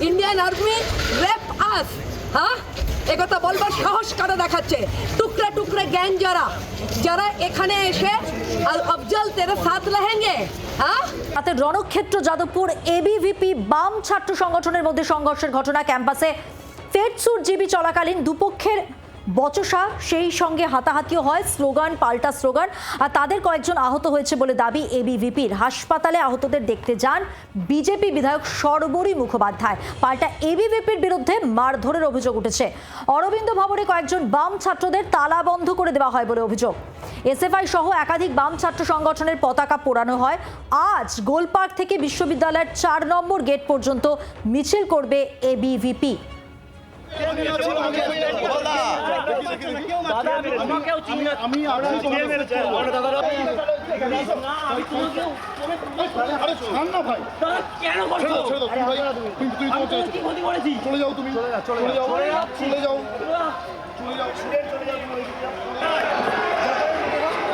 Indian army rape আস। হ্যাঁ, একথা বলবার সাহস কারা দেখাচ্ছে? টুকরা টুকরা গ্যাং যারা এখানে এসে আফজল তেরে সাথ रहेंगे। হ্যাঁ, রাতে রণক্ষেত্র যাদবপুর এবিভিপি বাম ছাত্র সংগঠনের মধ্যে সংঘর্ষের ঘটনা। ক্যাম্পাসে ফেটসুট জিবি চলাকালীন দুপক্ষের বচসা, সেই সঙ্গে হাতাহাতিও হয়, স্লোগান পাল্টা স্লোগান, আর তাদের কয়েকজন আহত হয়েছে বলে দাবি এবিভিপির। হাসপাতালে আহতদের দেখতে যান বিজেপি বিধায়ক শর্বরী মুখোপাধ্যায়। পাল্টা এবিভিপির বিরুদ্ধে মারধরের অভিযোগ উঠেছে। অরবিন্দ ভবনে কয়েকজন বাম ছাত্রদের তালা বন্ধ করে দেওয়া হয় বলে অভিযোগ। এসএফআই সহ একাধিক বাম ছাত্র সংগঠনের পতাকা পোড়ানো হয়। আজ গোলপার্ক থেকে বিশ্ববিদ্যালয়ের 4 নম্বর গেট পর্যন্ত মিছিল করবে এবিভিপি।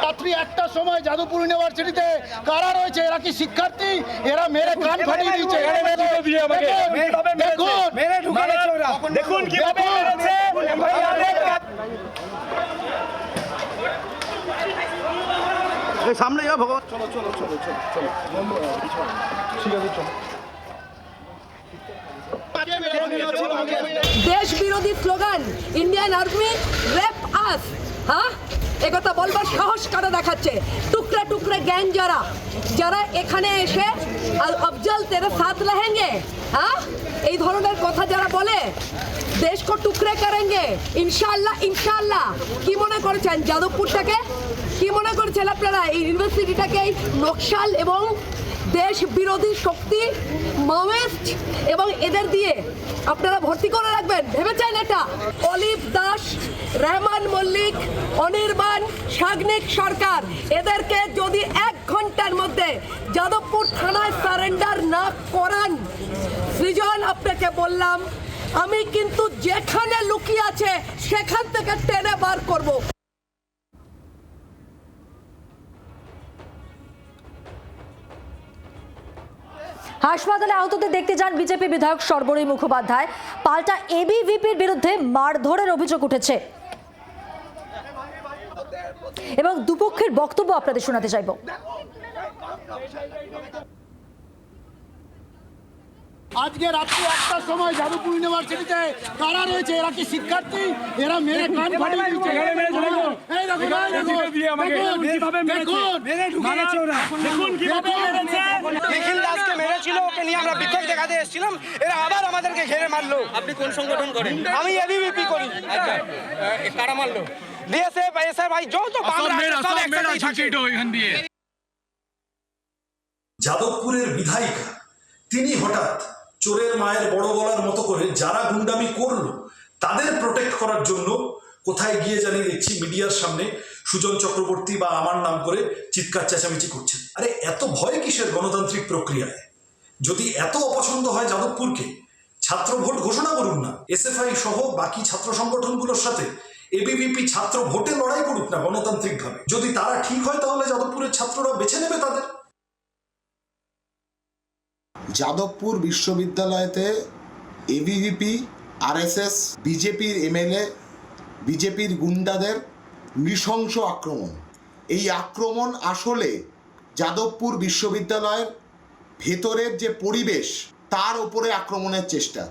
রাত্রি 1টার সময় যাদবপুর ইউনিভার্সিটিতে কারা রয়েছে? এরা কি শিক্ষার্থী? এরা মেরে কান ফাটিয়ে দিচ্ছে। দেখুন সামনে যা ভগবান। চলো চলো চলো চলো চলো, ঠিক আছে চলো। দেশ বিরোধী স্লোগান ইন্ডিয়ান আর্মি রেপ আস। হ্যাঁ, একথা বলবার সাহস কারা দেখাচ্ছে? টুকরা টুকরা গ্যাং যারা এখানে এসে আফজল তেরে সাথ रहेंगे। হ্যাঁ, এই ধরনের কথা যারা বলে দেশ কো টুকরে করেंगे ইনশাআল্লাহ ইনশাআল্লাহ। কি মনে করেছেন যাদবপুরটাকে? কি মনে করছেন আপনারা এই ইউনিভার্সিটিটাকে এই নকশাল এবং দেশ বিরোধী শক্তি, মাওয়িস্ট এবং এদের দিয়ে আপনারা ভর্তি করে রাখবেন? ভেবেছেন এটা? অলিভ দাস, রহমান মল্লিক, অনির্বাণ, সাগ্নিক সরকার, এদেরকে যদি 1 ঘন্টার মধ্যে যাদবপুর থানায় সারেন্ডার না করান, সৃজন আপনাকে বললাম আমি কিন্তু যেখানে লুকিয়ে আছে সেখান থেকে টেনে বার করব। হাসপাতালে আহতদের দেখতে যান বিজেপি বিধায়ক শর্বরী মুখোপাধ্যায়। পাল্টা এবিভিপির বিরুদ্ধে মারধরের অভিযোগ উঠেছে এবং দুপক্ষের বক্তব্য আপনাদের শোনাতে চাইব। আজকে রাত্রি 1টার সময় যাদবপুর ইউনিভার্সিটিতে কারা রয়েছে? এরা কি শিক্ষার্থী? এরা মেরে কান ফাটিয়ে দিচ্ছে। নিখিল দাসকে মেরেছিল, ওকে নিয়ে আমরা বিক্ষোভ দেখাতে এসেছিলাম, এরা আবার আমাদেরকে ঘিরে মারলো। আপনি কোন সংগঠন করেন? আমি এবিভিপি করি। আচ্ছা, কারা মারলো? বিএসএফ, এসএফআই, যত সব একসাথেই থাকে। যাদবপুরের বিধায়িকা তিনি হঠাৎ চোরের মায়ের বড় গলার মতো করে যারা গুন্ডামি করলো তাদের প্রোটেক্ট করার জন্য কোথায় গিয়ে জানিয়ে দেখছি মিডিয়ার সামনে সুজন চক্রবর্তী বা আমার নাম করে চিৎকার চেঁচামেচি করছেন। আরে এত ভয় কিসের গণতান্ত্রিক প্রক্রিয়ায়? যদি এত অপছন্দ হয় যাদবপুরকে, ছাত্র ভোট ঘোষণা করুন না। এসএফআই সহ বাকি ছাত্র সংগঠনগুলোর সাথে এবিভিপি ছাত্র ভোটে লড়াই করুক না গণতান্ত্রিকভাবে। যদি তারা ঠিক হয় তাহলে যাদবপুরের ছাত্ররা বেছে নেবে তাদের। যাদবপুর বিশ্ববিদ্যালয়তে এবিভিপি, আরএসএস, বিজেপির এমএলএ, বিজেপির গুন্ডাদের নৃশংস আক্রমণ। এই আক্রমণ আসলে যাদবপুর বিশ্ববিদ্যালয়ের ভেতরের যে পরিবেশ তার ওপরে আক্রমণের চেষ্টা।